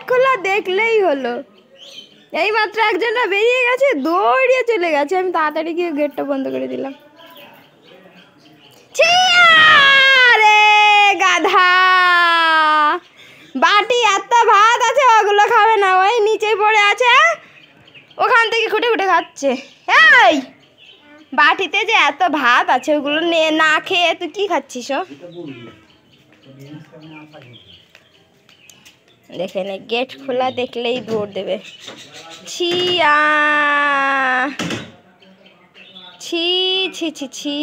খোলা দেখলেই হলো। এইমাত্র একজনটা বেরিয়ে গেছে, দৌড়িয়ে চলে গেছে, আমি তাড়াতাড়ি গিয়ে গেটটা বন্ধ করে দিলাম। রে গাধা, বাটি এত ভাত আছে, ওগুলো খাবে না, ওই নিচে পড়ে আছে, ওখান থেকে খুঁটে খুঁটে খাচ্ছে। এই বাটিতে যে এত ভাত আছে, ওগুলো না খেয়ে তুই কি খাচ্ছিস? দেখে নে, গেট খোলা দেখলেই দৌড় দেবে। ছি ছি ছি ছি ছি,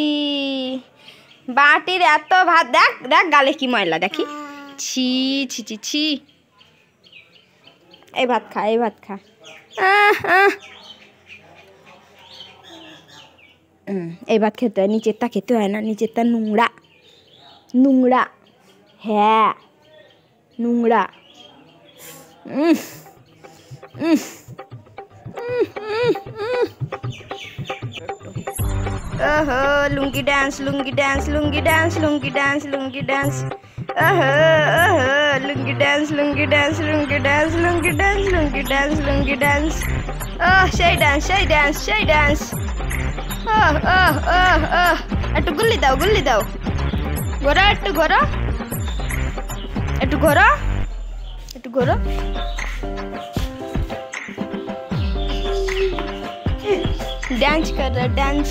বাটির এত ভাত, দেখ দেখ গালে কি ময়লা, দেখি। ছি ছি ছি ছি, এই ভাত খা, এই ভাত খা। এই ভাত খেতে হয়, নিচেরটা খেতে হয় না, নিচেরটা নোংরা নোংরা, হ্যাঁ নোংরা। ওহো, লুঙ্গি ড্যান্স, লুঙ্গি ড্যান্স, লুঙ্গি ড্যান্স, লুঙ্গি ড্যান্স, লুঙ্গি ড্যান্স। ওহো ওহো, লুঙ্গি ড্যান্স, লুঙ্গি ড্যান্স, লুঙ্গি ড্যান্স, লুঙ্গি ড্যান্স, লুঙ্গি ড্যান্স, লুঙ্গি ড্যান্স। সেই ড্যান্স, সেই ড্যান্স, সেই ড্যান্স। একটু গুল্লি দাও, গুল্লি দাও, ঘোরো, একটু ঘোরো, একটু ঘোরো, একটু ঘোরো। डांस कर रहा, डांस।